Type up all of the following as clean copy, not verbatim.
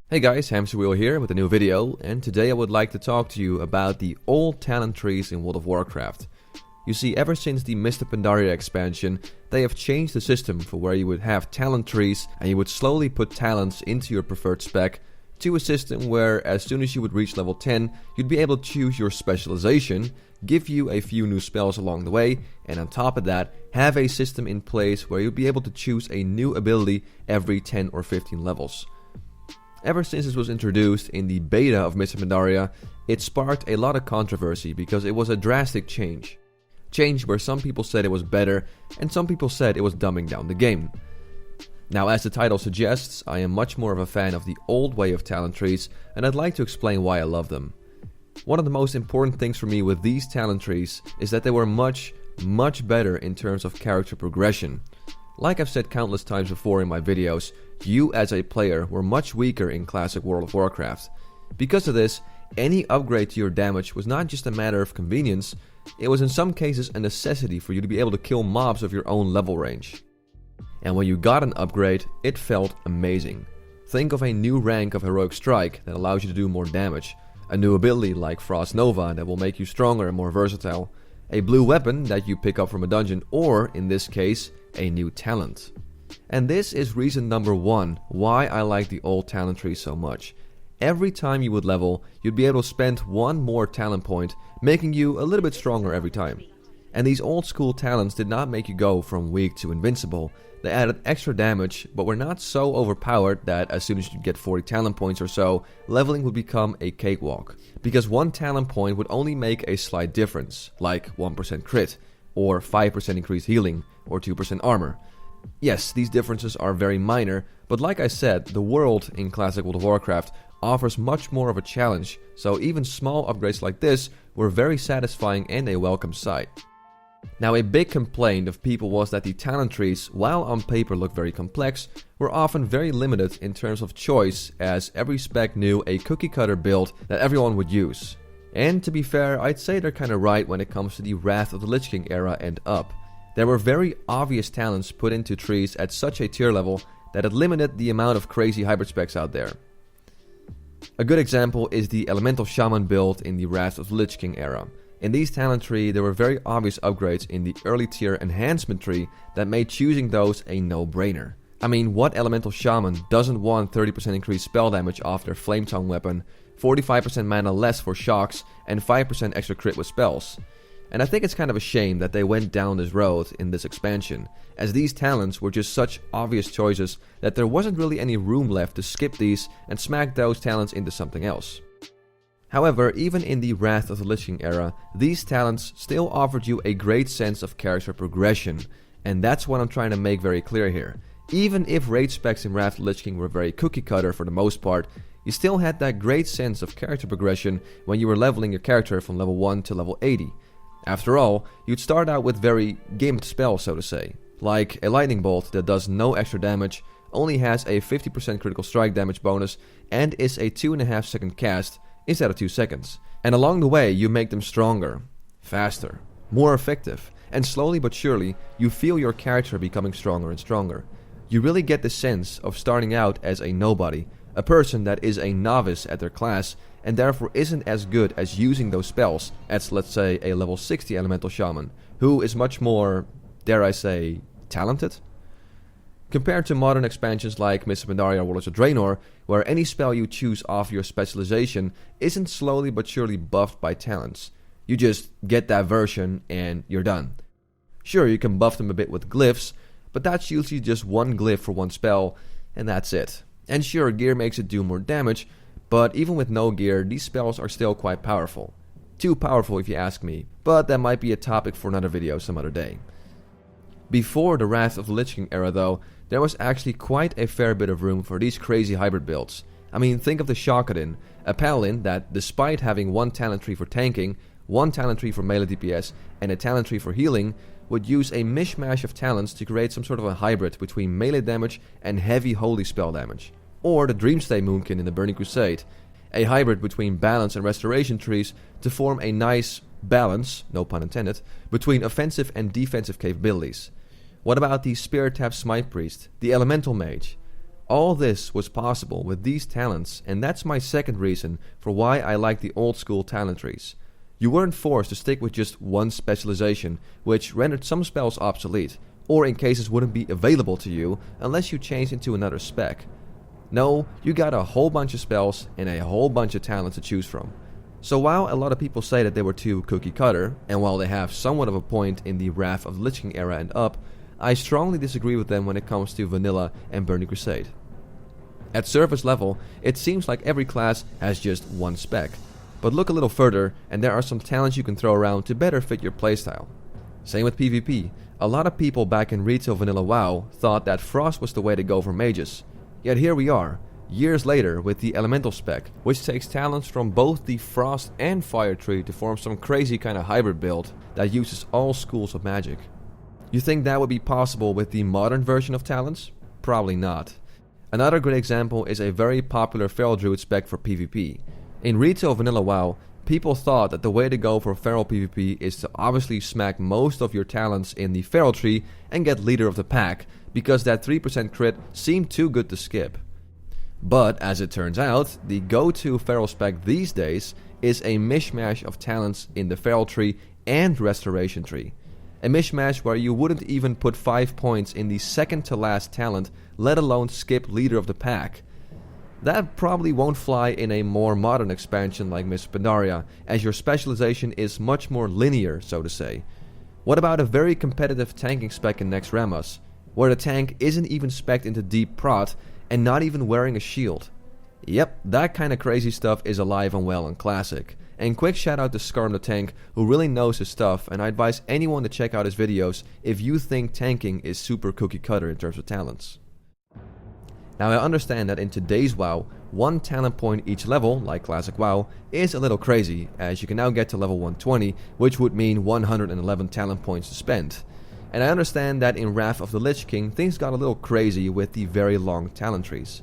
Hey guys, Hamsterwheel here with a new video, and today I would like to talk to you about the old talent trees in World of Warcraft. You see, ever since the Mist of Pandaria expansion, they have changed the system for where you would have talent trees and you would slowly put talents into your preferred spec to a system where as soon as you would reach level 10, you'd be able to choose your specialization, give you a few new spells along the way, and on top of that, have a system in place where you'd be able to choose a new ability every 10 or 15 levels. Ever since this was introduced in the beta of Mist of Pandaria, it sparked a lot of controversy because it was a drastic change. Change where some people said it was better and some people said it was dumbing down the game. Now, as the title suggests, I am much more of a fan of the old way of talent trees, and I'd like to explain why I love them. One of the most important things for me with these talent trees is that they were much better in terms of character progression. Like I've said countless times before in my videos, you as a player were much weaker in classic World of Warcraft. Because of this, any upgrade to your damage was not just a matter of convenience, it was in some cases a necessity for you to be able to kill mobs of your own level range. And when you got an upgrade, it felt amazing. Think of a new rank of Heroic Strike that allows you to do more damage, a new ability like Frost Nova that will make you stronger and more versatile, a blue weapon that you pick up from a dungeon, or, in this case, a new talent. And this is reason number one why I like the old talent tree so much. Every time you would level, you'd be able to spend one more talent point, making you a little bit stronger every time. And these old school talents did not make you go from weak to invincible. They added extra damage, but were not so overpowered that as soon as you get 40 talent points or so, leveling would become a cakewalk. Because one talent point would only make a slight difference, like 1% crit, or 5% increased healing, or 2% armor. Yes, these differences are very minor, but like I said, the world in classic World of Warcraft offers much more of a challenge, so even small upgrades like this were very satisfying and a welcome sight. Now, a big complaint of people was that the talent trees, while on paper looked very complex, were often very limited in terms of choice, as every spec knew a cookie cutter build that everyone would use. And to be fair, I'd say they're kinda right when it comes to the Wrath of the Lich King era and up. There were very obvious talents put into trees at such a tier level that it limited the amount of crazy hybrid specs out there. A good example is the Elemental Shaman build in the Wrath of the Lich King era. In these talent tree, there were very obvious upgrades in the early tier enhancement tree that made choosing those a no-brainer. I mean, what Elemental Shaman doesn't want 30% increased spell damage off their Flame Tongue weapon, 45% mana less for shocks, and 5% extra crit with spells? And I think it's kind of a shame that they went down this road in this expansion, as these talents were just such obvious choices that there wasn't really any room left to skip these and smack those talents into something else. However, even in the Wrath of the Lich King era, these talents still offered you a great sense of character progression, and that's what I'm trying to make very clear here. Even if raid specs in Wrath of the Lich King were very cookie cutter for the most part, you still had that great sense of character progression when you were leveling your character from level 1 to level 80. After all, you'd start out with very gimped spells, so to say, like a lightning bolt that does no extra damage, only has a 50% critical strike damage bonus, and is a 2.5 second cast instead of 2 seconds. And along the way, you make them stronger, faster, more effective, and slowly but surely, you feel your character becoming stronger and stronger. You really get the sense of starting out as a nobody, a person that is a novice at their class, and therefore isn't as good as using those spells as, let's say, a level 60 Elemental Shaman, who is much more, dare I say, talented? Compared to modern expansions like Mist of Pandaria or Warlords of Draenor, where any spell you choose off your specialization isn't slowly but surely buffed by talents. You just get that version and you're done. Sure, you can buff them a bit with glyphs, but that's usually just one glyph for one spell, and that's it. And sure, gear makes it do more damage, but even with no gear, these spells are still quite powerful. Too powerful if you ask me, but that might be a topic for another video some other day. Before the Wrath of the Lich King era though, there was actually quite a fair bit of room for these crazy hybrid builds. I mean, think of the Shakadin, a paladin that, despite having one talent tree for tanking, one talent tree for melee DPS, and a talent tree for healing, would use a mishmash of talents to create some sort of a hybrid between melee damage and heavy holy spell damage. Or the Dreamstay Moonkin in the Burning Crusade, a hybrid between balance and restoration trees to form a nice balance, no pun intended, between offensive and defensive capabilities. What about the Spirit Tap Smite Priest, the Elemental Mage? All this was possible with these talents, and that's my second reason for why I like the old school talent trees. You weren't forced to stick with just one specialization, which rendered some spells obsolete, or in cases wouldn't be available to you unless you changed into another spec. No, you got a whole bunch of spells and a whole bunch of talents to choose from. So while a lot of people say that they were too cookie cutter, and while they have somewhat of a point in the Wrath of the Lich King era and up, I strongly disagree with them when it comes to Vanilla and Burning Crusade. At surface level, it seems like every class has just one spec, but look a little further and there are some talents you can throw around to better fit your playstyle. Same with PvP. A lot of people back in retail Vanilla WoW thought that Frost was the way to go for mages. Yet here we are, years later with the Elemental spec, which takes talents from both the Frost and Fire tree to form some crazy kind of hybrid build that uses all schools of magic. You think that would be possible with the modern version of talents? Probably not. Another great example is a very popular Feral Druid spec for PvP. In retail Vanilla WoW, people thought that the way to go for Feral PvP is to obviously smack most of your talents in the Feral tree and get leader of the pack, because that 3% crit seemed too good to skip. But as it turns out, the go-to Feral spec these days is a mishmash of talents in the Feral tree and Restoration tree. A mishmash where you wouldn't even put 5 points in the second to last talent, let alone skip leader of the pack. That probably won't fly in a more modern expansion like Mists of Pandaria, as your specialization is much more linear, so to say. What about a very competitive tanking spec in Naxxramas, where the tank isn't even spec'd into deep prot and not even wearing a shield? Yep, that kind of crazy stuff is alive and well in Classic. And quick shout out to Skarm the Tank, who really knows his stuff, and I advise anyone to check out his videos if you think tanking is super cookie cutter in terms of talents. Now I understand that in today's WoW, one talent point each level, like Classic WoW, is a little crazy, as you can now get to level 120, which would mean 111 talent points to spend. And I understand that in Wrath of the Lich King things got a little crazy with the very long talent trees.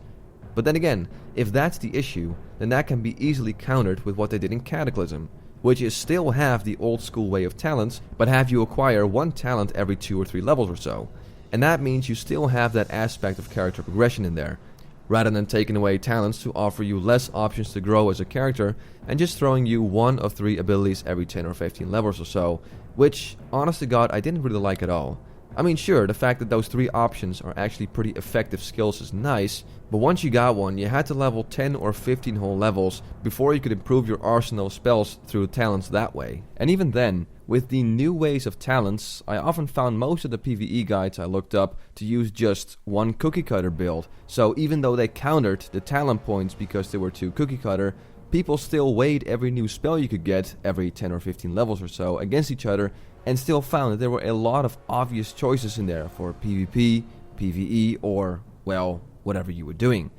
But then again, if that's the issue, then that can be easily countered with what they did in Cataclysm, which is still have the old school way of talents, but have you acquire one talent every 2 or 3 levels or so. And that means you still have that aspect of character progression in there, rather than taking away talents to offer you less options to grow as a character and just throwing you 1 of 3 abilities every 10 or 15 levels or so, which, honest to God, I didn't really like at all. I mean, sure, the fact that those 3 options are actually pretty effective skills is nice, but once you got one, you had to level 10 or 15 whole levels before you could improve your arsenal of spells through talents that way. And even then, with the new ways of talents, I often found most of the PvE guides I looked up to use just one cookie cutter build, so even though they countered the talent points because they were too cookie cutter, people still weighed every new spell you could get every 10 or 15 levels or so against each other, and still found that there were a lot of obvious choices in there for PvP, PvE, or, well, whatever you were doing.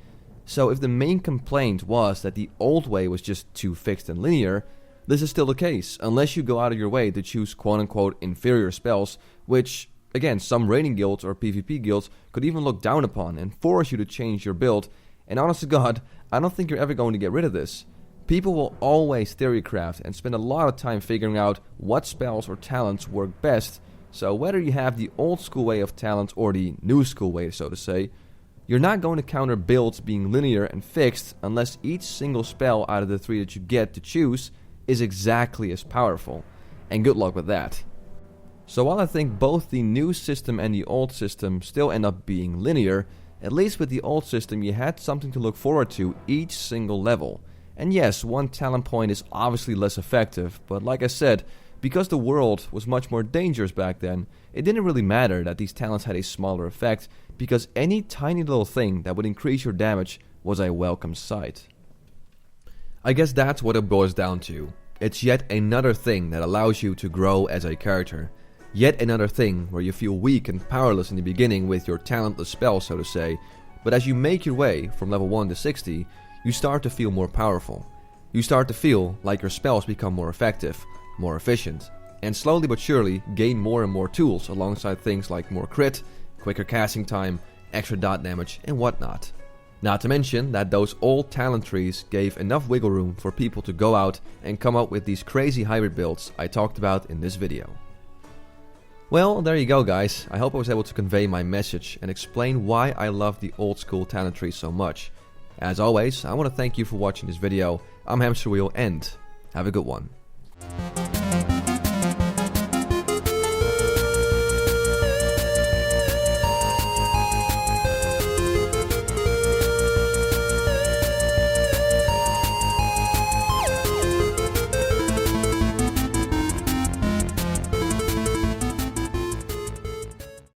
So if the main complaint was that the old way was just too fixed and linear, this is still the case, unless you go out of your way to choose quote-unquote inferior spells, which, again, some raiding guilds or PvP guilds could even look down upon and force you to change your build, and honest to God, I don't think you're ever going to get rid of this. People will always theorycraft and spend a lot of time figuring out what spells or talents work best, so whether you have the old school way of talents or the new school way, so to say, you're not going to counter builds being linear and fixed unless each single spell out of the 3 that you get to choose is exactly as powerful, and good luck with that. So while I think both the new system and the old system still end up being linear, at least with the old system you had something to look forward to each single level. And yes, one talent point is obviously less effective, but like I said, because the world was much more dangerous back then, it didn't really matter that these talents had a smaller effect, because any tiny little thing that would increase your damage was a welcome sight. I guess that's what it boils down to. It's yet another thing that allows you to grow as a character. Yet another thing where you feel weak and powerless in the beginning with your talentless spells, so to say, but as you make your way from level 1 to 60, you start to feel more powerful. You start to feel like your spells become more effective, more efficient, and slowly but surely gain more and more tools alongside things like more crit, quicker casting time, extra dot damage, and whatnot. Not to mention that those old talent trees gave enough wiggle room for people to go out and come up with these crazy hybrid builds I talked about in this video. Well, there you go guys. I hope I was able to convey my message and explain why I love the old school talent tree so much. As always, I want to thank you for watching this video. I'm Hamsterwheel and have a good one.